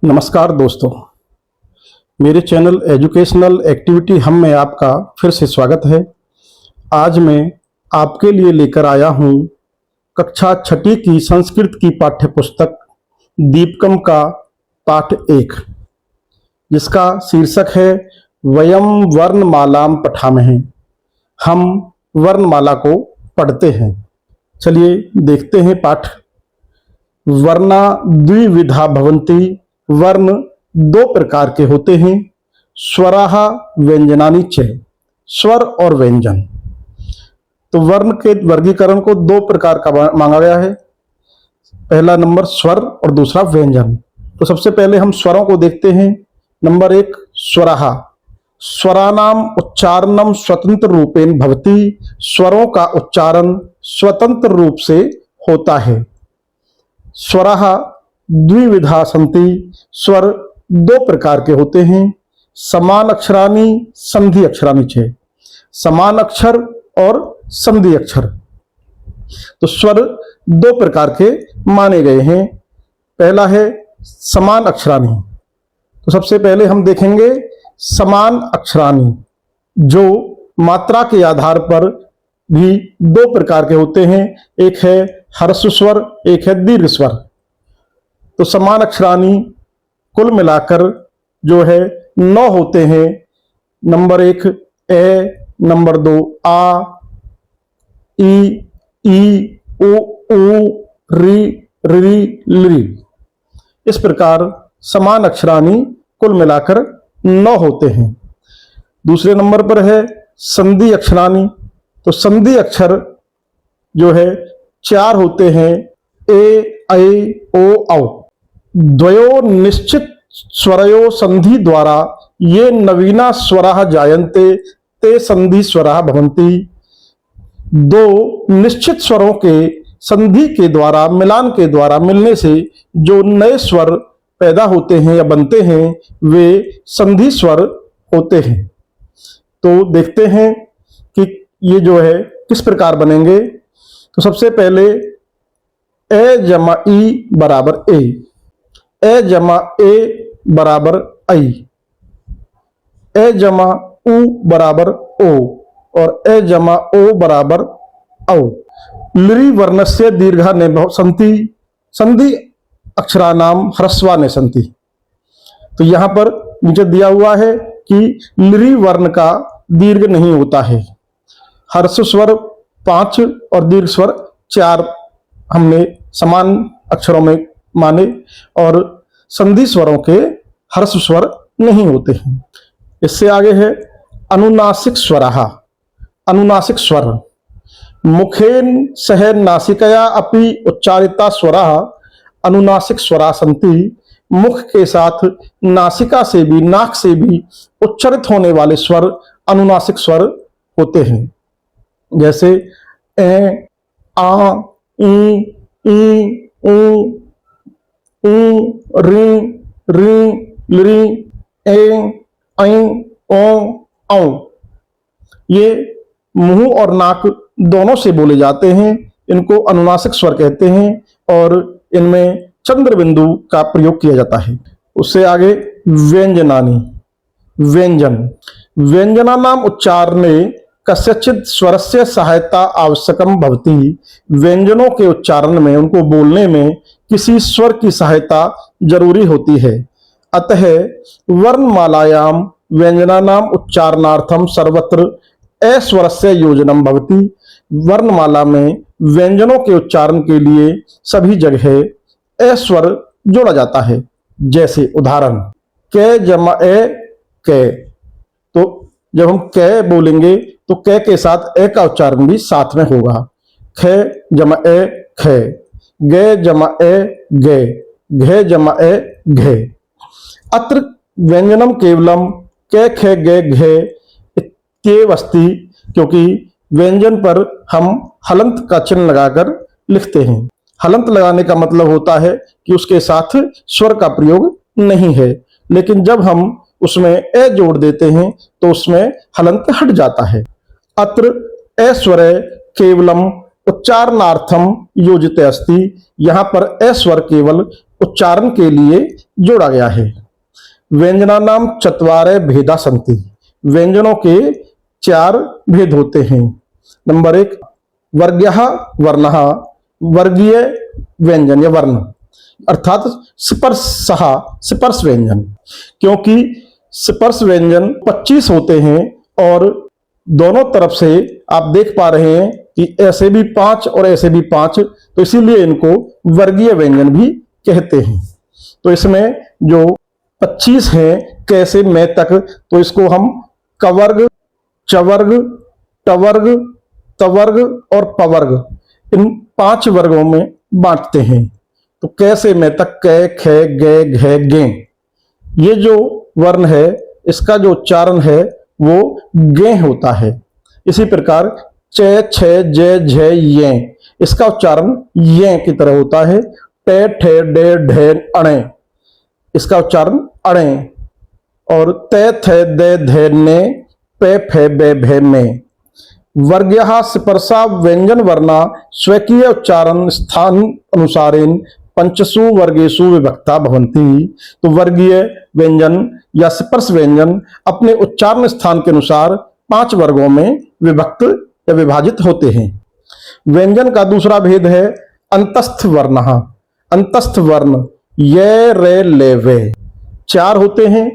नमस्कार दोस्तों, मेरे चैनल एजुकेशनल एक्टिविटी हम में आपका फिर से स्वागत है। आज मैं आपके लिए लेकर आया हूँ कक्षा छठी की संस्कृत की पाठ्य पुस्तक दीपकम का पाठ 1, जिसका शीर्षक है वयम वर्णमालाम पठामहे। हम वर्णमाला को पढ़ते हैं। चलिए देखते हैं पाठ। वर्णा द्विविधा भवन्ति। वर्ण दो प्रकार के होते हैं। स्वराः व्यंजनानि च। स्वर और व्यंजन। तो वर्ण के वर्गीकरण को दो प्रकार का मांगा गया है। पहला नंबर स्वर और दूसरा व्यंजन। तो सबसे पहले हम स्वरों को देखते हैं। नंबर 1 स्वराः। स्वरानाम उच्चारणम स्वतंत्र रूपेण भवति। स्वरों का उच्चारण स्वतंत्र रूप से होता है। स्वराः द्विविधा सन्ति। स्वर दो प्रकार के होते हैं। समान अक्षराणि संधि अक्षराणि च। समान अक्षर और संधि अक्षर। तो स्वर दो प्रकार के माने गए हैं। पहला है समान अक्षराणि। तो सबसे पहले हम देखेंगे समान अक्षराणि, जो मात्रा के आधार पर भी दो प्रकार के होते हैं। एक है ह्रस्व स्वर, एक है दीर्घ स्वर। तो समान अक्षराणि कुल मिलाकर जो है 9 होते हैं। नंबर 1 ए, नंबर 2 आ, ई, उ, री, री। इस प्रकार समान अक्षराणि कुल मिलाकर 9 होते हैं। दूसरे नंबर पर है संधि अक्षराणि। तो संधि अक्षर जो है 4 होते हैं। ए, ऐ, ओ, औ। द्वयो निश्चित स्वरयो संधि द्वारा ये नवीना स्वराः जायन्ते ते संधि स्वराः भवन्ति। दो निश्चित स्वरों के संधि के द्वारा, मिलान के द्वारा, मिलने से जो नए स्वर पैदा होते हैं या बनते हैं, वे संधि स्वर होते हैं। तो देखते हैं कि ये जो है किस प्रकार बनेंगे। तो सबसे पहले ए जमा ई बराबर ए, ए जमा ए बराबर ऐ, ए जमा उ बराबर ओ और ए जमा ओ बराबर औ। लृ वर्णस्य दीर्घाने सन्ति। संधि अक्षरानाम ह्रस्वाने सन्ति। तो यहां पर नीचे दिया हुआ है कि लृ वर्ण का दीर्घ नहीं होता है। ह्रस्व स्वर 5 और दीर्घ स्वर 4 हमने समान अक्षरों में माने, और संधि स्वरों के ह्रस्व स्वर नहीं होते हैं। इससे आगे है अनुनासिक स्वराः। अनुनासिक स्वर मुखेन सह नासिकया अपि उच्चारिता स्वराः अनुनासिक स्वराः सन्ति। मुख के साथ नासिका से भी, नाक से भी उच्चारित होने वाले स्वर अनुनासिक स्वर होते हैं। जैसे ए, आ, ई, उ, री, लृ, ए, ऐ, ओ, औ। ये मुंह और नाक दोनों से बोले जाते हैं। इनको अनुनासिक स्वर कहते हैं और इनमें चंद्र बिंदु का प्रयोग किया जाता है। उससे आगे व्यंजनानि। व्यंजन। व्यंजनानाम उच्चारणे कस्यचित् स्वरस्य सहायता आवश्यकम भवति। व्यंजनों के उच्चारण में, उनको बोलने में किसी स्वर की सहायता जरूरी होती है। अतः वर्णमालायाम व्यंजनानाम उच्चारणार्थम सर्वत्र अस्वरस्य योजनम भवति। वर्णमाला में व्यंजनों के उच्चारण के लिए सभी जगह अस्वर जोड़ा जाता है। जैसे उदाहरण क जमा ए कै। तो जब हम कै बोलेंगे तो कै के साथ ए का उच्चारण भी साथ में होगा। ख जमा ए ख, गे जमा ए गे, घे जमा ए घे। अत्र व्यंजनम केवलम कै ख गे घे इत्येव अस्ति। क्योंकि व्यंजन पर हम हलंत का चिन्ह लगाकर लिखते हैं। हलंत लगाने का मतलब होता है कि उसके साथ स्वर का प्रयोग नहीं है, लेकिन जब हम उसमें ए जोड़ देते हैं तो उसमें हलंत हट जाता है। अत्र अस्वरे केवलम उच्चारणार्थम योजित अस्ति। यहां पर ए स्वर केवल उच्चारण के लिए जोड़ा गया है। व्यंजनानाम चत्वारे भेदा सन्ति। व्यंजनों के 4 भेद होते हैं। नंबर 1 वर्ग्यः वर्णः, वर्गीय व्यंजन या वर्ण, अर्थात स्पर्शः स्पर्श व्यंजन। क्योंकि स्पर्श व्यंजन 25 होते हैं और दोनों तरफ से आप देख पा रहे हैं कि ऐसे भी 5 और ऐसे भी 5, तो इसीलिए इनको वर्गीय व्यंजन भी कहते हैं। तो इसमें जो 25 हैं कैसे में तक, तो इसको हम कवर्ग, चवर्ग, टवर्ग, तवर्ग और पवर्ग, इन 5 वर्गों में बांटते हैं। तो कैसे में तक कै, खे, गे, घे, गे, ये जो वर्ण है इसका जो उच्चारण है वो गे होता है। इसी प्रकार चे, छे, जे, झे, ये, इसका उच्चारण ये की तरह होता है। टे, ठे, डे, ढे, अणे, इसका उच्चारण अणे। और ते, थे, दे, धे, ने, पे, फे, बे, भे, में। वर्ग्यः स्पर्शा व्यंजन वर्णा स्वकीय उच्चारण स्थान अनुसारेण पंचसु वर्गेषु विभक्ता भवन्ति। तो वर्गीय व्यंजन या स्पर्श व्यंजन अपने उच्चारण स्थान के अनुसार 5 वर्गों में विभक्त या विभाजित होते हैं। व्यंजन का दूसरा भेद है अंतस्थ वर्णः। अंतस्थ वर्ण ये, रे, ले, वे 4 होते हैं।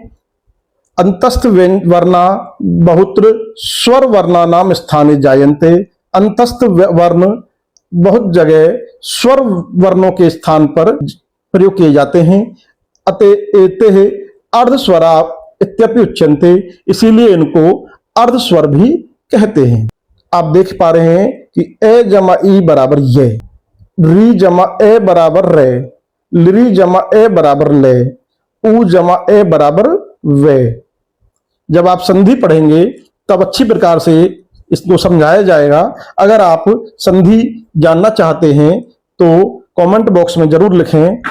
अंतस्थ वर्णा बहुत्र स्वर वर्णा नाम स्थाने जायन्ते। अंतस्थ वर्ण बहुत जगह स्वर वर्णों के स्थान पर प्रयोग किए जाते हैं। एते अर्धस्वरा इत्यपि उच्यन्ते, इसीलिए इनको अर्धस्वर भी कहते हैं। आप देख पा रहे हैं कि ए जमा ई बराबर ये, री जमा ए बराबर रे, लिरी जमा ए बराबर ले, ऊ जमा ए बराबर वे। जब आप संधि पढ़ेंगे तब अच्छी प्रकार से इसको समझाया जाएगा। अगर आप संधि जानना चाहते हैं तो कमेंट बॉक्स में जरूर लिखें।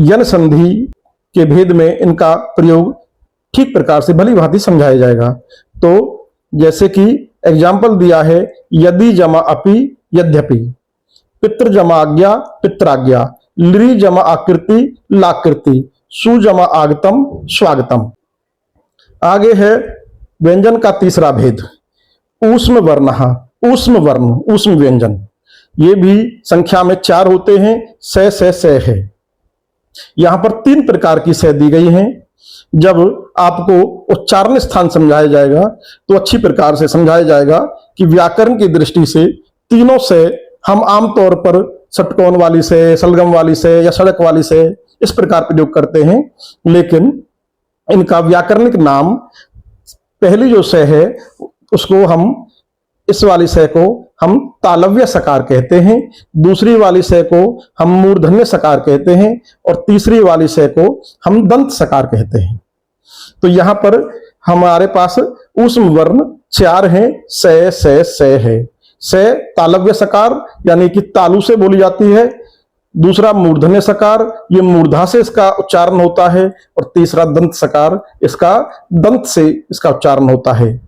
यन संधि के भेद में इनका प्रयोग ठीक प्रकार से भली भांति समझाया जाएगा। तो जैसे कि एग्जाम्पल दिया है, यदि जमा अपि यद्यपि, पितृ जमा आज्ञा पित्राज्ञा, लिरी जमा आकृति लाकृति, सु जमा आगतम स्वागतम। आगे है व्यंजन का तीसरा भेद ऊष्म वर्णः। ऊष्म वर्ण, ऊष्म व्यंजन, ये भी संख्या में 4 होते हैं। से है। यहां पर 3 प्रकार की से दी गई हैं। जब आपको उच्चारण स्थान समझाया जाएगा तो अच्छी प्रकार से समझाया जाएगा कि व्याकरण की दृष्टि से तीनों से हम आमतौर पर षटकोण वाली से, सलगम वाली से या सड़क वाली से इस प्रकार प्रयोग करते हैं, लेकिन इनका व्याकरणिक नाम पहली जो से है उसको हम, इस वाली से को हम तालव्य सकार कहते हैं, दूसरी वाली से को हम मूर्धन्य सकार कहते हैं और तीसरी वाली से को हम दंत सकार कहते हैं। तो यहां पर हमारे पास ऊष्म वर्ण 4 हैं। से है। से तालव्य सकार यानी कि तालु से बोली जाती है, दूसरा मूर्धन्य सकार, ये मूर्धा से इसका उच्चारण होता है, और तीसरा दंत सकार, इसका दंत से इसका उच्चारण होता है।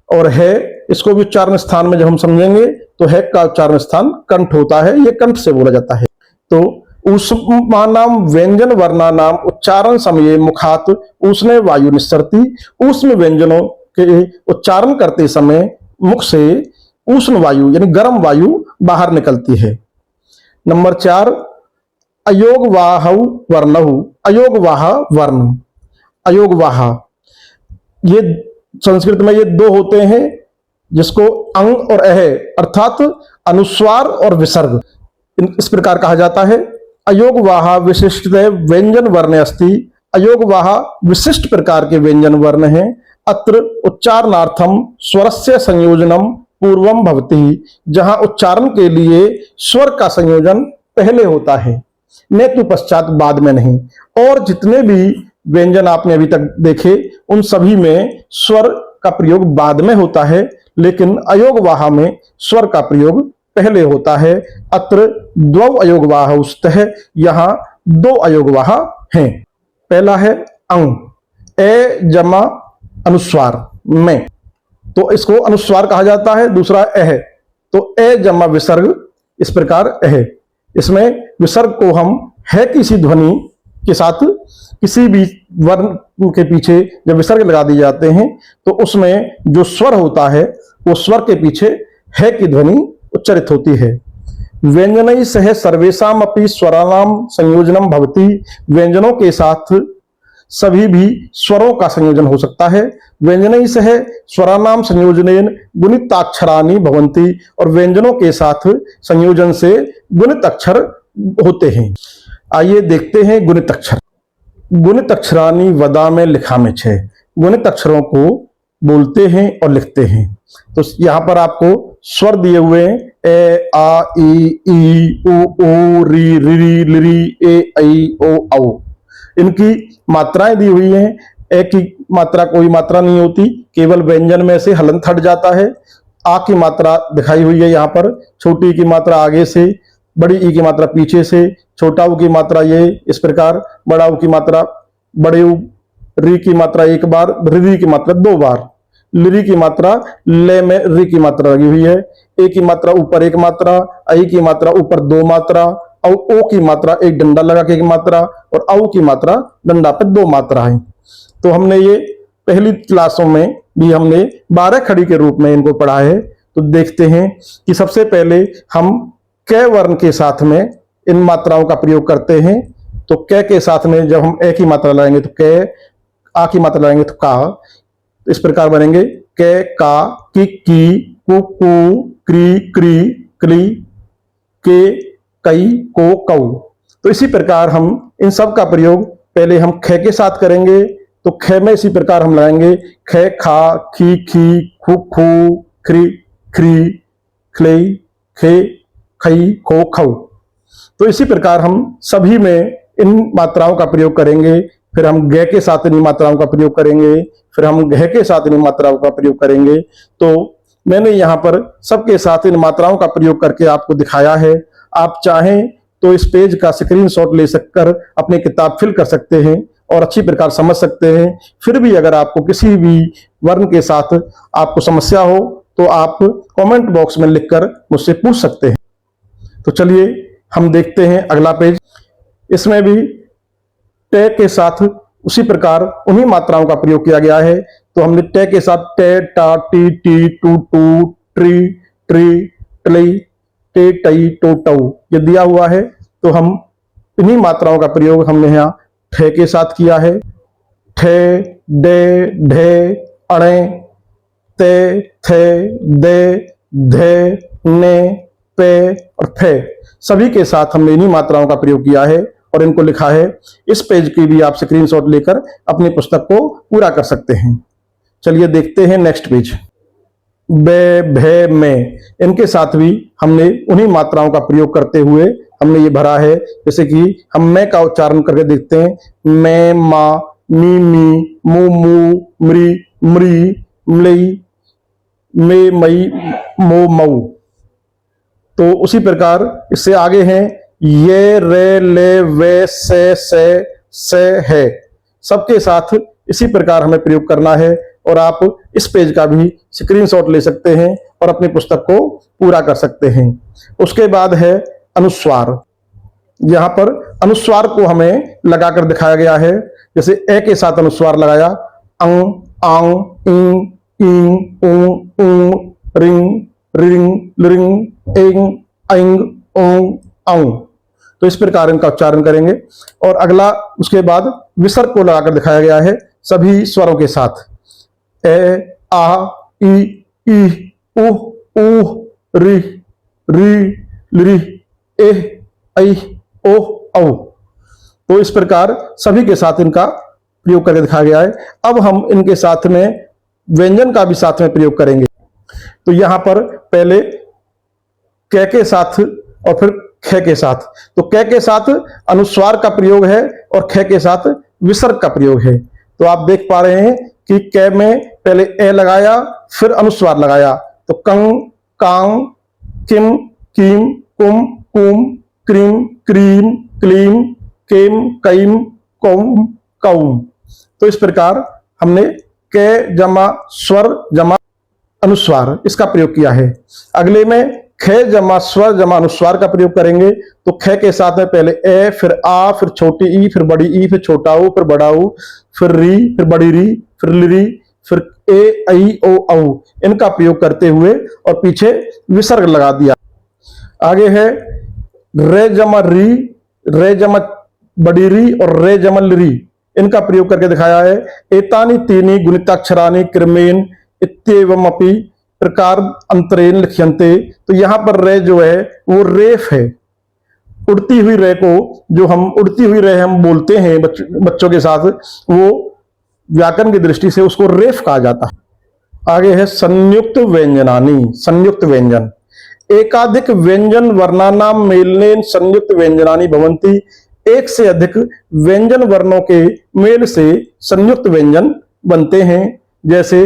और है, इसको भी उच्चारण स्थान में जब हम समझेंगे तो है का उच्चारण स्थान कंठ होता है, ये कंठ से बोला जाता है। तो ऊष्मानाम व्यंजन वर्णानाम उच्चारण समये मुखात ऊष्णे वायु निस्सरति। ऊष्म व्यंजनों के उच्चारण करते समय मुख से उष्ण वायु यानी गर्म वायु बाहर निकलती है। नंबर 4 अयोगवाह वर्णहु। अयोगवाह वर्ण, अयोगवाह, ये संस्कृत में ये 2 होते हैं जिसको अंग और अह अर्थात अनुस्वार और विसर्ग इस प्रकार कहा जाता है। अयोगवाह विशिष्ट व्यंजन वर्ण अस्ति। अयोगवाह विशिष्ट प्रकार के व्यंजन वर्ण हैं। अत्र उच्चारणार्थम स्वरस्य संयोजनम पूर्वम भवति। जहां उच्चारण के लिए स्वर का संयोजन पहले होता है, नेतु पश्चात बाद में नहीं। और जितने भी व्यंजन आपने अभी तक देखे उन सभी में स्वर का प्रयोग बाद में होता है, लेकिन अयोगवाह में स्वर का प्रयोग पहले होता है। अत्र द्वौ अयोगवाह स्तः। यहां 2 अयोगवाह हैं। पहला है अंग, ए जमा अनुस्वार में, तो इसको अनुस्वार कहा जाता है। दूसरा एह, तो ए जमा विसर्ग इस प्रकार है। इसमें विसर्ग को हम है किसी ध्वनि के साथ किसी भी वर्ण के पीछे जब विसर्ग लगा दिए जाते हैं तो उसमें जो स्वर होता है वो स्वर के पीछे है की ध्वनि उच्चारित होती है। व्यंजनैः सह सर्वेषाम् अपि स्वराणाम संयोजनम भवति। व्यंजनों के साथ सभी भी स्वरों का संयोजन हो सकता है। व्यंजनैः सह स्वराणाम संयोजनेन गुणिताक्षराणि भवन्ति। और व्यंजनों के साथ संयोजन से गुणित अक्षर होते हैं। आइए देखते हैं गुणित अक्षर। गुणित अक्षराणि वदामि लिखामि च। गुणित अक्षरों को बोलते हैं और लिखते हैं। तो यहां पर आपको स्वर दिए हुए हैं, ए आ ई उ ऊ री री लिरी ए ऐ ओ औ। इनकी मात्राएं दी हुई हैं। ए की मात्रा कोई मात्रा नहीं होती, केवल व्यंजन में से हलंत हट जाता है। आ की मात्रा दिखाई हुई है यहाँ पर, छोटी की मात्रा आगे से, बड़ी ई की मात्रा पीछे से, छोटा ऊ की मात्रा ये इस प्रकार, बड़ा ऊ की मात्रा बड़े ऊ, री की मात्रा एक बार, री की मात्रा दो बार, लिरी की मात्रा ले में री की मात्रा लगी हुई है। ए की मात्रा ऊपर एक मात्रा, आई की मात्रा ऊपर दो मात्रा, और ओ की मात्रा एक डंडा लगा के एक मात्रा, और औ की मात्रा डंडा पे दो मात्रा है। तो हमने ये पहली क्लासों में भी हमने 12 खड़ी के रूप में इनको पढ़ा है। तो देखते हैं कि सबसे पहले हम क वर्ण के साथ में इन मात्राओं का प्रयोग करते हैं। तो क के साथ में जब हम ए की मात्रा लगाएंगे तो क, आ की मात्रा लगाएंगे तो का, इस प्रकार बनेंगे क का की कु क्री क्री क्ली के कई को कौ। तो इसी प्रकार हम इन सब का प्रयोग पहले हम ख के साथ करेंगे। तो ख में इसी प्रकार हम लगाएंगे ख खा खी खी खु खू खरी खरी खलई खे खई खो खौ। तो इसी प्रकार हम सभी में इन मात्राओं का प्रयोग करेंगे। फिर हम ग के साथ इन मात्राओं का प्रयोग करेंगे, फिर हम घ के साथ इन मात्राओं का प्रयोग करेंगे। तो मैंने यहाँ पर सबके साथ इन मात्राओं का प्रयोग करके आपको दिखाया है। आप चाहें तो इस पेज का स्क्रीनशॉट ले सककर अपनी किताब फिल कर सकते हैं और अच्छी प्रकार समझ सकते हैं। फिर भी अगर आपको किसी भी वर्ण के साथ आपको समस्या हो तो आप कमेंट बॉक्स में लिखकर मुझसे पूछ सकते हैं। तो चलिए हम देखते हैं अगला पेज। इसमें भी टे के साथ उसी प्रकार उन्हीं मात्राओं का प्रयोग किया गया है। तो हमने टे के साथ टे टा टी टी टू टू ट्री ट्री टलई टे टई टो टऊ ये दिया हुआ है। तो हम इन्हीं मात्राओं का प्रयोग हमने यहाँ ठे के साथ किया है। ठे डे ढे अणे ते थे दे धे ने पे और फे सभी के साथ हमने इन्हीं मात्राओं का प्रयोग किया है और इनको लिखा है। इस पेज की भी आप स्क्रीनशॉट लेकर अपनी पुस्तक को पूरा कर सकते हैं। चलिए देखते हैं नेक्स्ट पेज। बे भे में इनके साथ भी हमने उन्हीं मात्राओं का प्रयोग करते हुए हमने ये भरा है। जैसे कि हम मैं का उच्चारण करके देखते हैं। मैं मा मी मी मु मू मृ मृ मलई मे मई मो मऊ। तो उसी प्रकार इससे आगे हैं ये रे ले वे से है। सबके साथ इसी प्रकार हमें प्रयोग करना है और आप इस पेज का भी स्क्रीनशॉट ले सकते हैं और अपनी पुस्तक को पूरा कर सकते हैं। उसके बाद है अनुस्वार। यहाँ पर अनुस्वार को हमें लगाकर दिखाया गया है। जैसे ए के साथ अनुस्वार लगाया अंग आंग इंग इंग उंग उंग रिंग रिंग लिरिंग इंग ऐंग ओंग औंग। तो इस प्रकार इनका उच्चारण करेंगे। और अगला उसके बाद विसर्ग को लगाकर दिखाया गया है सभी स्वरों के साथ। ए आ ई उह ऊह रि री लिरी ए ऐ ओ औ। तो इस प्रकार सभी के साथ इनका प्रयोग करके दिखाया गया है। अब हम इनके साथ में व्यंजन का भी साथ में प्रयोग करेंगे। तो यहां पर पहले क के साथ और फिर ख के साथ। तो क के साथ अनुस्वार का प्रयोग है और ख के साथ विसर्ग का प्रयोग है। तो आप देख पा रहे हैं कि क में पहले ए लगाया फिर अनुस्वार लगाया। तो कंग कांग किम कीम कुम कुम क्रीम क्रीम क्लीम केम कईम कौम कौम। तो इस प्रकार हमने क जमा स्वर जमा अनुस्वार इसका प्रयोग किया है। अगले में ख जमा स्वर जमा अनुस्वार का प्रयोग करेंगे तो ख के साथ में पहले ए, फिर आ, फिर छोटी ई, फिर बड़ी ई, फिर छोटा ऊ, फिर बड़ा ऊ, फिर री, फिर बड़ी री, फिर ली, फिर ए, आई, ओ, औ, इनका प्रयोग करते हुए और पीछे विसर्ग लगा दिया। आगे है रे जमा री, रे जमा बड़ी री और रे जमा री, इनका प्रयोग करके दिखाया है। एतानी तीनी गुणिताक्षरानी क्रमेण इत्येवमपि प्रकार अंतरेण लिख्यन्ते। तो यहां पर रे जो है वो रेफ है, उड़ती हुई रे को, जो हम उड़ती हुई रे हम बोलते हैं बच्चों के साथ, वो व्याकरण की दृष्टि से उसको रेफ कहा जाता है। आगे है संयुक्त व्यंजनानी, संयुक्त व्यंजन। एकाधिक व्यंजन वर्णानाम मेलनेन संयुक्त व्यंजनानी भवन्ति। एक से अधिक व्यंजन वर्णों के मेल से संयुक्त व्यंजन बनते हैं। जैसे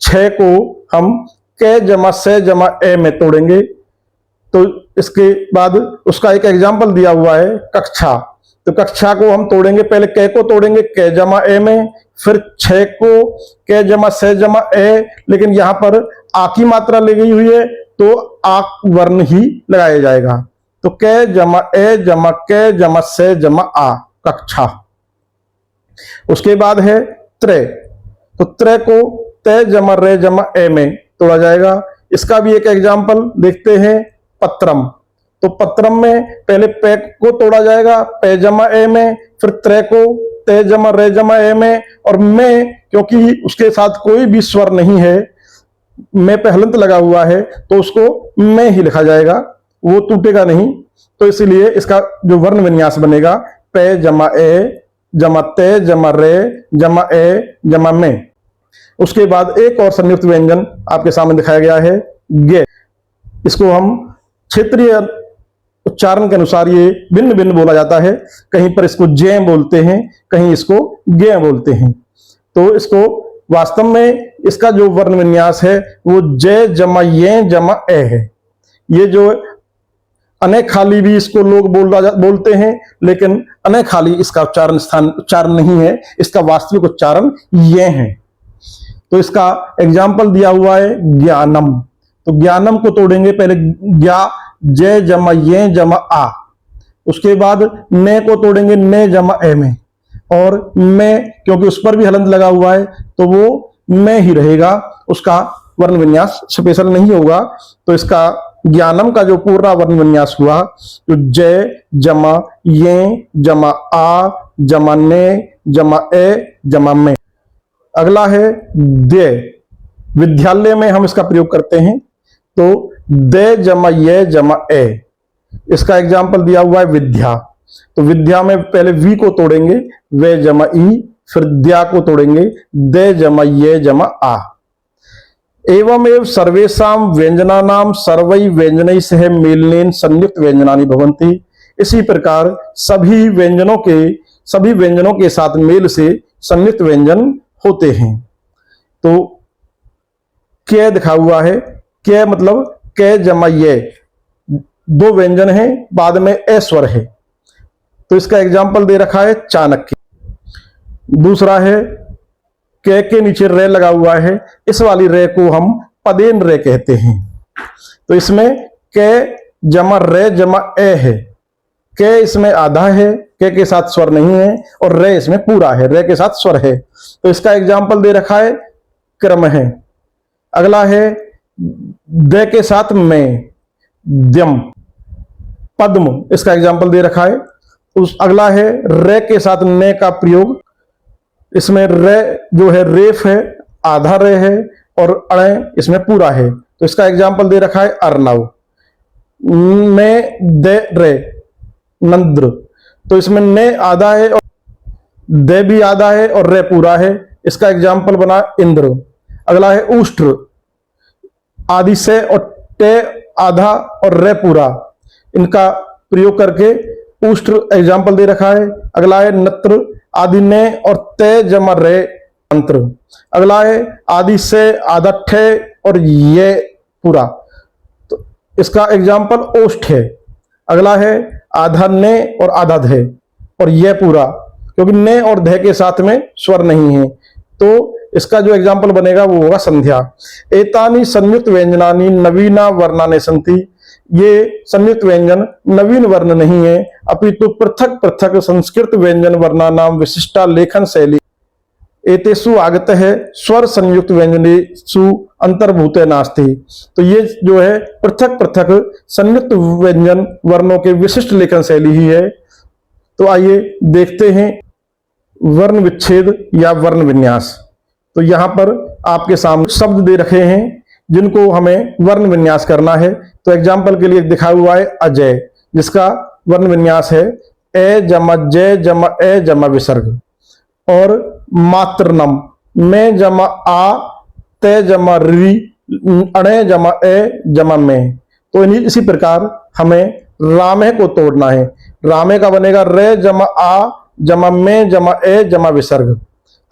छह को हम क जमा से जमा ए में तोड़ेंगे, तो इसके बाद उसका एक एग्जाम्पल दिया हुआ है कक्षा। तो कक्षा को हम तोड़ेंगे, पहले क को तोड़ेंगे क जमा ए में, फिर छह को क जमा से जमा ए, लेकिन यहां पर आ की मात्रा ली गई हुई है तो आ वर्ण ही लगाया जाएगा। तो क जमा ए जमा क जमा से जमा आ, कक्षा। उसके बाद है त्रे, तो त्रे को ते जमा रे जमा ए में तोड़ा जाएगा। इसका भी एक एग्जाम्पल देखते हैं पत्रम। तो पत्रम में पहले पे को तोड़ा जाएगा पे जमा ए में, फिर त्रे को ते जमा रे जमा ए में, और में क्योंकि उसके साथ कोई भी स्वर नहीं है, में पे हलंत लगा हुआ है तो उसको में ही लिखा जाएगा, वो टूटेगा नहीं। तो इसीलिए इसका जो वर्ण विन्यास बनेगा पे जमा ए जमा ते जमा रे जमा ए जमा में। उसके बाद एक और संयुक्त व्यंजन आपके सामने दिखाया गया है गे। इसको हम क्षेत्रीय उच्चारण के अनुसार ये भिन्न भिन्न बोला जाता है, कहीं पर इसको जे बोलते हैं, कहीं इसको गे बोलते हैं। तो इसको वास्तव में इसका जो वर्ण विन्यास है वो जे जमा ये जमा ए है। ये जो अनेक खाली भी इसको लोग बोलते हैं, लेकिन अनेक खाली इसका उच्चारण नहीं है, इसका वास्तविक उच्चारण ये है। तो इसका एग्जाम्पल दिया हुआ है ज्ञानम। तो ज्ञानम को तोड़ेंगे, पहले ज्ञा जे जमा ये जमा आ, उसके बाद ने को तोड़ेंगे ने जमा ए में, और में क्योंकि उस पर भी हलंत लगा हुआ है तो वो में ही रहेगा, उसका वर्ण विन्यास स्पेशल नहीं होगा। तो इसका ज्ञानम का जो पूरा वर्ण विन्यास हुआ तो जय जमा ये जमा आ जमा ने जमा ए जमा में। अगला है दे। विद्यालय में हम इसका प्रयोग करते हैं, तो दे जमा ये जमा ए, इसका एग्जाम्पल दिया हुआ है विद्या। तो विद्या में पहले वी को तोड़ेंगे वे जमा ई, फिर द्या को तोड़ेंगे दे जमा ये जमा आ। एवमेव सर्वेषां व्यंजनानां सर्वै व्यंजनैः सह मेलनेन संयुक्त व्यंजनानि भवन्ति। इसी प्रकार सभी व्यंजनों के साथ मेल से संयुक्त व्यंजन होते हैं। तो कै दिखा हुआ है, कै मतलब कै जमा ये, दो व्यंजन हैं, बाद में ए स्वर है, तो इसका एग्जाम्पल दे रखा है चाणक्य। दूसरा है कै के नीचे रे लगा हुआ है, इस वाली रे को हम पदेन रे कहते हैं। तो इसमें कै जमा रे जमा ए है, कै इसमें आधा है, कै के साथ स्वर नहीं है, और रे इसमें पूरा है, रे के साथ स्वर है। तो इसका एग्जाम्पल दे रखा है क्रम है। अगला है दे के साथ में द्यम, पद्म, इसका एग्जाम्पल दे रखा है। अगला है रे के साथ ने का प्रयोग, इसमें रे जो है रेफ है, आधा रे है, और अणे इसमें पूरा है। तो इसका एग्जाम्पल दे रखा है अर्नव। ने दे रे नंद्र, तो इसमें ने आधा है और दे भी आधा है और रे पूरा है, इसका एग्जाम्पल बना इंद्र। अगला है उष्ट्र, आदि से और टे आधा और रे पूरा, इनका प्रयोग करके उष्ट्र एग्जाम्पल दे रखा है। अगला है नत्र, आदि ने और ते जमा रे मंत्र। अगला है आदि से आधा ठे और ये पूरा, तो इसका एग्जाम्पल ओष्ठ है। अगला है आधा ने और आधा धे और ये पूरा, क्योंकि ने और धे के साथ में स्वर नहीं है, तो इसका जो एग्जाम्पल बनेगा वो होगा संध्या। एतानी संयुक्त व्यंजनानी नवीना वर्णानि सन्ति। ये संयुक्त व्यंजन नवीन वर्ण नहीं है, अपितु पृथक पृथक संस्कृत व्यंजन वर्णानाम विशिष्टा लेखन शैली एतेषु आगत है स्वर संयुक्त व्यंजनेषु अंतर्भूते नास्ति। तो ये जो है पृथक पृथक संयुक्त व्यंजन वर्णों के विशिष्ट लेखन शैली ही है। तो आइए देखते हैं वर्ण विच्छेद या वर्ण विन्यास। तो यहाँ पर आपके सामने शब्द दे रखे हैं जिनको हमें वर्ण विन्यास करना है। तो एग्जाम्पल के लिए दिखा हुआ है अजय, जिसका वर्ण विन्यास है ए जमा जय जमा ए जमा विसर्ग। और मातृनम में जमा आ ते जमा री अणे जमा ए जमा में। तो इसी प्रकार हमें रामे को तोड़ना है। रामे का बनेगा रे जमा आ जमा में जमा ए जमा विसर्ग।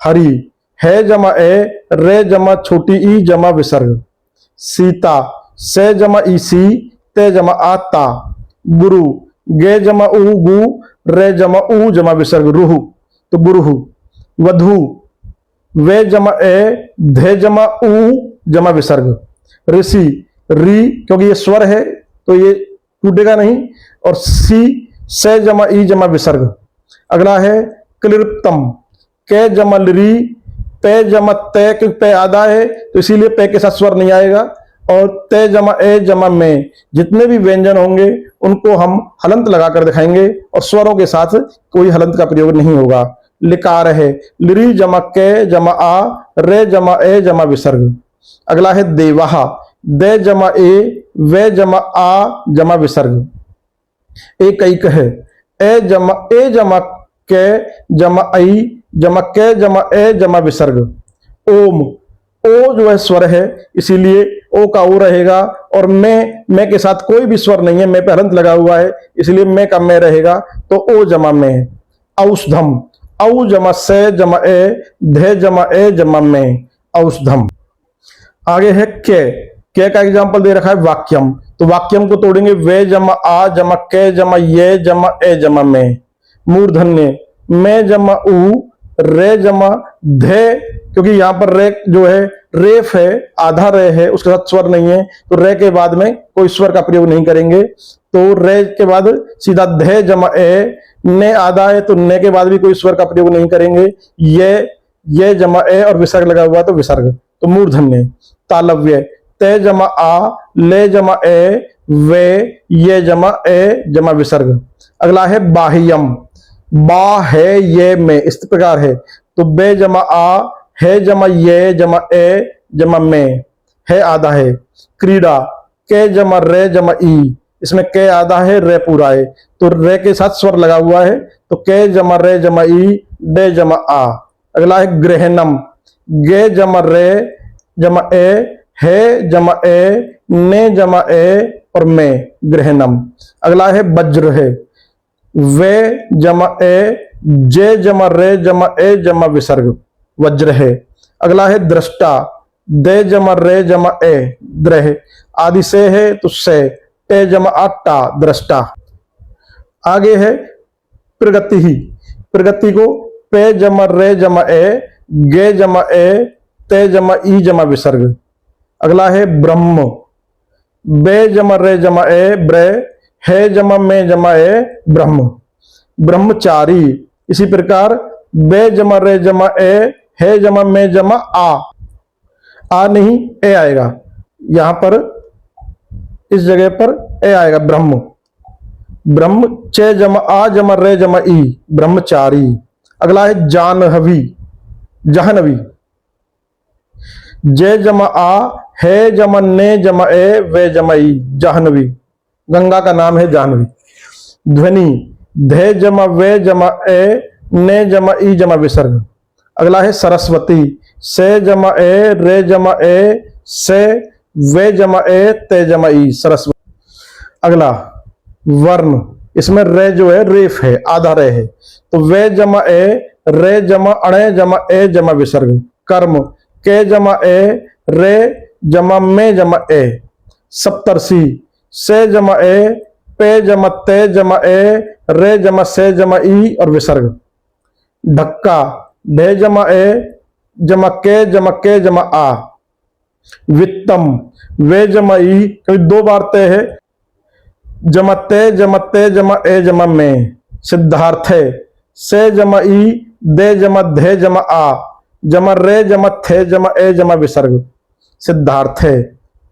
हरि है जमा ए रे जमा छोटी ई जमा विसर्ग। सीता से जमा ई सी ते जमा आ ता। गुरु गे जमा ऊ गु रे जमा ऊ जमा विसर्ग रुहु, तो गुरुहु। वधु वे जमा ए धे जमा ऊ जमा विसर्ग। ऋषि री, क्योंकि ये स्वर है तो ये टूटेगा नहीं, और सी से जमा ई जमा विसर्ग। अगला है क्लिप्तम के जमा री पे जमा ते, क्योंकि पे आधा है तो इसीलिए पे के साथ स्वर नहीं आएगा। और ते जमा ए जमा में, जितने भी व्यंजन होंगे उनको हम हलंत लगाकर दिखाएंगे और स्वरों के साथ कोई हलंत का प्रयोग नहीं होगा। लिकार है लिरी जमा के जमा आ रे जमा ए जमा विसर्ग। अगला है देवाहा दे जमा ए वे जमा आ जमा विसर्ग। एक है ए जमा के जमा आई जमा के जमा ए जमा विसर्ग। ओम, ओ जो है स्वर है इसीलिए ओ का ओ रहेगा, और मैं के साथ कोई भी स्वर नहीं है, मैं पे हलंत लगा हुआ है इसलिए मैं का मैं रहेगा, तो ओ जमा में। औषधम औ जमा से जमा ए धे जमा ए जमा में औषधम। आगे है के का एग्जांपल दे रखा है वाक्यम। तो वाक्यम को तोड़ेंगे वे जमा आ जमा के जमा ये जमा ए जमा में। मूर्धन्य में जमा ऊ रे जमा धे, क्योंकि यहां पर रे जो है रेफ है, आधा रे है, उसके साथ स्वर नहीं है, तो रे के बाद में कोई स्वर का प्रयोग नहीं करेंगे। तो रे के बाद सीधा धे जमा ए, ने आधा है तो ने के बाद भी कोई स्वर का प्रयोग नहीं करेंगे। ये जमा ए और विसर्ग लगा हुआ तो विसर्ग, तो मूर्धन्य। तालव्य ते जमा आ ले जमा ए वे ये जमा ए जमा विसर्ग। अगला है बाह्यम, बा है ये में, इस प्रकार है। तो बे जमा आ है जमा ये जमा ए जमा में, है आधा है। क्रीड़ा के जमा रे जमा ई, इसमें के आधा है रे पूरा है, तो रे के साथ स्वर लगा हुआ है, तो के जमा रे जमा ई डे जमा आ। अगला है ग्रहणम, गे जमा रे जमा ए है जमा ए ने जमा ए और में, ग्रहणम। अगला है वज्र है वे जमा ए जे जमा रे जमा ए जमा विसर्ग, वज्र है। अगला है दृष्टा दे जमा रे जमा ए द्रह, आदि से है तो से, टे जमा आटा दृष्टा। आगे है प्रगति ही, प्रगति को पे जमा रे जमा ए गे जमा ए ते जमा ई जमा विसर्ग। अगला है ब्रह्म, बे जमा रे जमा ए ब्रे है जमा में जमा ए ब्रह्म। ब्रह्मचारी, इसी प्रकार बे जमा रे जमा ए है जमा में जमा आ नहीं ए आएगा, यहां पर इस जगह पर ए आएगा ब्रह्म। ब्रह्म चे जमा आ जमा रे जमा ई, ब्रह्मचारी। अगला है जानहवी, जहनवी, जे जमा आ है जमा ने जमा ए वे जमा ई, जाह्नवी। गंगा का नाम है जाह्नवी। ध्वनि धे जमा वे जमा ए ने जमा ई जमा विसर्ग। अगला है सरस्वती, से जमा ए रे जमा ए से वे जमा ए ते जमा ई, सरस्वती। अगला वर्ण, इसमें रे जो है रेफ है, आधा रे है, तो वे जमा ए रे जमा अणे जमा ए जमा विसर्ग। कर्म के जमा ए रे जमा में जमा ए। सप्तर्षि से जमा ए पे जमा ते जमा ए रे जमा से जमा ई और विसर्ग। ढक्का ढे जमा ए जमा के जमा आ। वित्तम वे जमा ई, कभी दो बार ते है जमते जमते जमा ए जमा में, सिद्धार्थे, से जमा ई, दे जमा धे जमा आ, जमा रे जमा थे जमा ए जमा विसर्ग, सिद्धार्थे।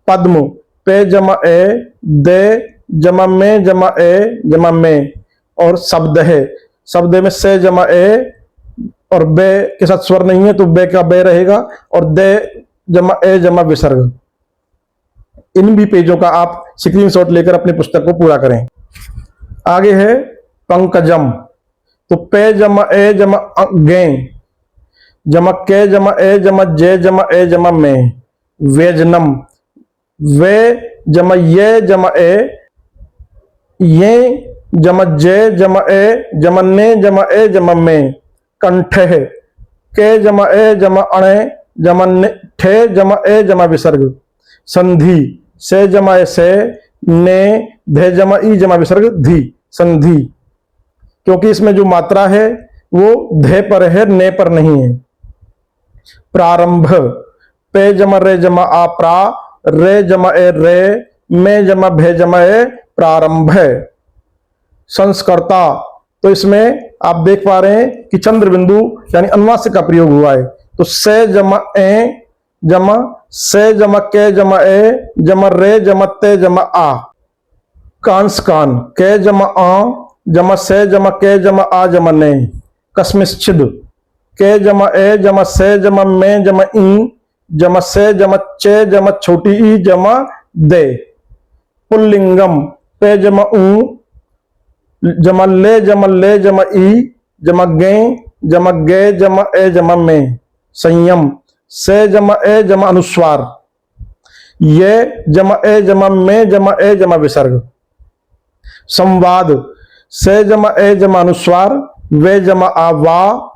पद्म, पे जमा ए, दे जमा में जमा ए जमा में, और शब्द है, शब्द में से जमा ए और बे के साथ स्वर नहीं है तो बे का बे रहेगा, और दे जमा ए जमा विसर्ग। इन भी पेजों का आप स्क्रीनशॉट लेकर अपनी पुस्तक को पूरा करें। आगे है पंकजम, तो पे जमा ए जमा गे, जमा के जमा ए जमा जे जमा ए जमा में, वेजनम, वे जमा ये जमा ए, ये जमा जे जमा ए जमा ने जमा ए जमा में, कंठ है, के जमा ए जमा अणे जमा ठे जमा ए जमा विसर्ग, संधि, से जमा ए से, ने धे जमा ई जमा विसर्ग धी, संधि। क्योंकि इसमें जो मात्रा है वो धे पर है, ने पर नहीं है। प्रारंभ, पे जमा रे जमा आ प्रा, रे जमा ए रे, में जमा भे जमा ए प्रारंभ है। संस्कर्ता, तो इसमें आप देख पा रहे हैं कि चंद्र बिंदु यानी अनुनासिक का प्रयोग हुआ है। तो से जमा ए जमा से जमा के जमा ए जमा रे जमा ते जमा आ, कांस कान, के जमा आ जमा से जमा के जमा आ जमा ने, कस्मिश्चिद, के जमा ए जमा से जमा में जमा ई जमा से जमा चे जमा छोटी ई जमा दे, पुल्लिंगम, पे जमा ऊ जमा ले जमा ई जमा गे जमा ए जमा में, संयम, से जमा ए जमा अनुस्वार, ये जमा ए जमा में जमा ए जमा विसर्ग। संवाद, से जमा ए जमा अनुस्वार, वे जमा आ वा,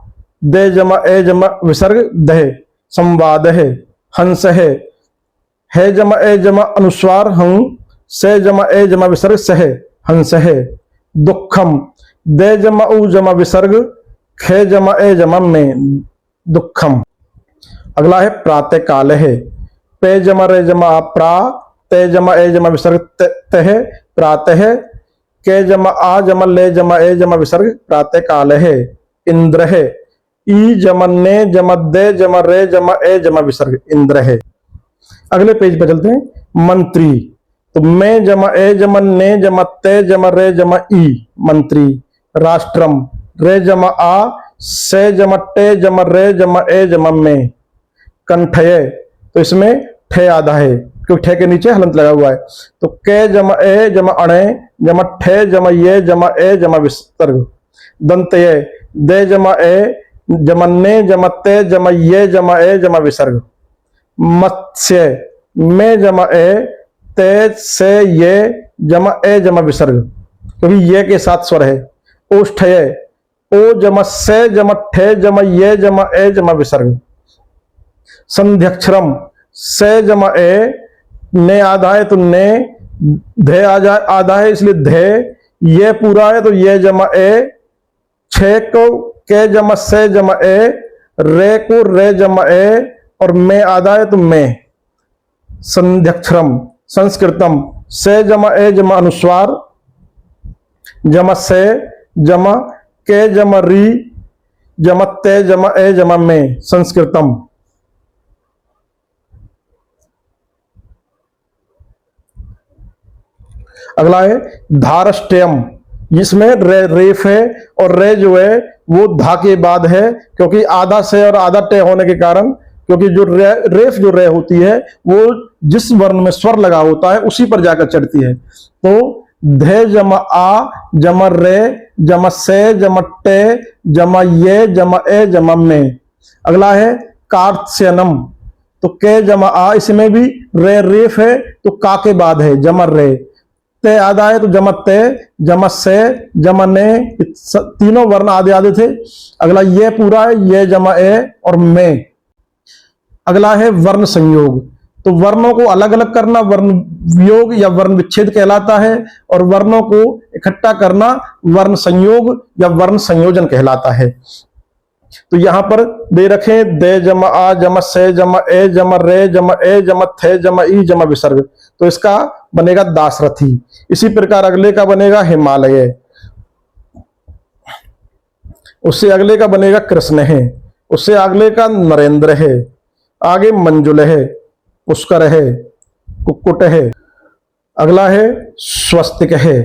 दे जमा ए जमा विसर्ग दे, संवाद है। हंस है जमा ए जमा अनुस्वार हं, से जमा ए जमा विसर्ग सह, हंस है। दुखम, दे जमा उ जमा विसर्ग, खे जमा ए जमा में, दुखम। अगला है प्रातः काल है, पे जमा रे जमा प्रा, ते जमा ए जमा विसर्ग तह, प्रातः, के जमा आ जमा ले जमा ए जमा विसर्ग प्रातः काल है। इंद्र है, ई जमा ने जमा दे जमा रे जमा ए जमा विसर्ग इंद्र है। अगले पेज पर चलते हैं। मंत्री, तो मैं जमा ए जमा ने जमा ते जमा रे जमा ई, मंत्री। राष्ट्रम, रे जमा आ, से जमा टे जमा रे जमा ए जमा में। कंठय, तो इसमें ठे आधा है क्योंकि ठे के नीचे हलंत लगा हुआ है। तो के जमा ए जमा अणे जमा ठे जमा ये जमा ए जमा विसर्ग। दंतय, दे जमा ए जमा ने जमा ते जमा ये जमा ए जमा विसर्ग। मत्स्य, में जमा ए ते से ये जमा ए जमा विसर्ग क्योंकि ये के साथ स्वर है। ओष्ठय, ओ जमा से जमा ठे जमा ये जमा ए जमा विसर्ग। संध्यक्षरम, से जमा ए, ने आधा है तो ने, धे आधा है इसलिए धे, ये पूरा है तो ये जमा ए, छे को के जमा से जमा ए, रे को रे जमा ए और में आधा है तो में। संध्यक्षरम। संस्कृतम, से जमा ए जमा अनुस्वार जमा से जमा के जमा री जमा ते जमा ए जमा में, संस्कृतम। अगला है धारष्ट्यम, इसमें रे रेफ है और रे जो है वो धा के बाद है क्योंकि आधा से और आधा टे होने के कारण, क्योंकि जो रेफ जो रे होती है वो जिस वर्ण में स्वर लगा होता है उसी पर जाकर चढ़ती है। तो धे जमा आ जमा रे जमा से जमा टे जमा ये जमा ए जमा में। अगला है कार्त्स्यनम, तो के जमा आ, इसमें भी रे रेफ है तो का के बाद है जमा रे, ते आधा है तो जमा ते जमा से जमा ने, तीनों वर्ण आधे आधे थे। अगला ये पूरा है, ये जमा ए और में। अगला है वर्ण संयोग, तो वर्णों को अलग अलग करना वर्ण वियोग या वर्ण विच्छेद कहलाता है और वर्णों को इकट्ठा करना वर्ण संयोग या वर्ण संयोजन कहलाता है। तो यहां पर दे रखे दे जमा आ जमा से जमा ए जमा रे जमा ए जमा थे जमा ई जमा विसर्ग, तो इसका बनेगा दाशरथी। इसी प्रकार अगले का बनेगा हिमालय, उससे अगले का बनेगा कृष्ण है, उससे अगले का नरेंद्र है, आगे मंजुल है, पुष्कर है, कुक्कुट है, अगला है स्वस्तिक है।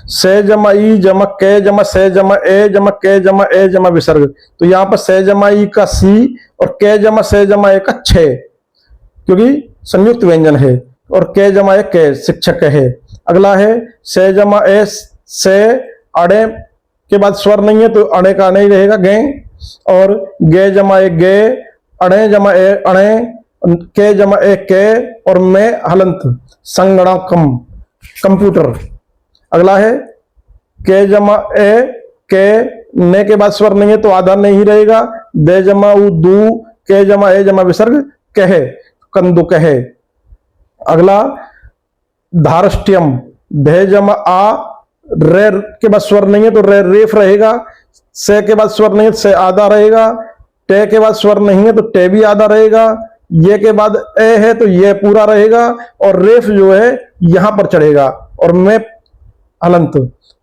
से जमा ई जमा कै जमा से जमा ए जमा कै जमा ए जमा विसर्ग, तो यहां पर से जमा ई का सी और कै जमा से जमा ए का छे, क्योंकि संयुक्त व्यंजन है, और कै जमा ए कै शिक्षक है। अगला है से जमा ए से, अड़े के बाद स्वर नहीं है तो अड़े का नहीं रहेगा गे, और गे जमा ए गे, अड़े जमा ए अड़े, के जमा ए के, और मैं हलंत संगणकम कंप्यूटर। अगला है के जमा ए के, ने के बाद स्वर नहीं है तो आधा नहीं रहेगा, दे जमा उ दू, के जमा ए जमा विसर्ग कहे, कंदु कहे। अगला धारष्ट्यम, धे जमा आ, रे के बाद स्वर नहीं है तो रे रेफ रहेगा, से के बाद स्वर नहीं है तो से आधा रहेगा, टे के बाद स्वर नहीं है तो टे भी आधा रहेगा, ये के बाद ए है तो ये पूरा रहेगा, और रेफ जो है यहां पर चढ़ेगा, और मैं हलंत,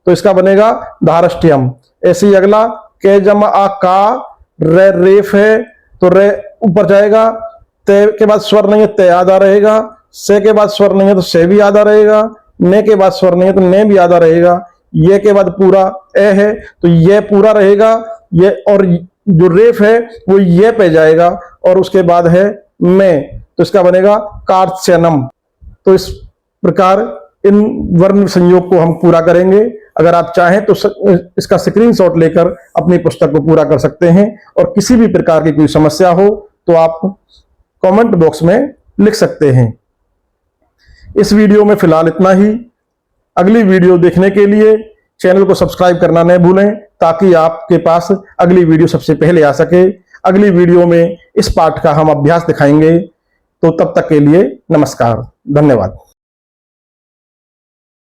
तो इसका बनेगा धारष्ट्यम। ऐसे ही अगला के जमा आ का, रे रेफ है तो रे ऊपर जाएगा, ते के बाद स्वर नहीं है ते आधा रहेगा, से के बाद स्वर नहीं है तो से भी आधा रहेगा, ने के बाद स्वर नहीं है तो ने भी आधा रहेगा, ये के बाद पूरा ए है तो ये पूरा रहेगा, ये और जो रेफ है वो ये पे जाएगा, और उसके बाद है मैं, तो इसका बनेगा कार्त्स्यनम। तो इस प्रकार इन वर्ण संयोग को हम पूरा करेंगे। अगर आप चाहें तो इसका स्क्रीनशॉट लेकर अपनी पुस्तक को पूरा कर सकते हैं, और किसी भी प्रकार की कोई समस्या हो तो आप कमेंट बॉक्स में लिख सकते हैं। इस वीडियो में फिलहाल इतना ही। अगली वीडियो देखने के लिए चैनल को सब्सक्राइब करना न भूलें, ताकि आपके पास अगली वीडियो सबसे पहले आ सके। अगली वीडियो में इस पाठ का हम अभ्यास दिखाएंगे। तो तब तक के लिए नमस्कार, धन्यवाद।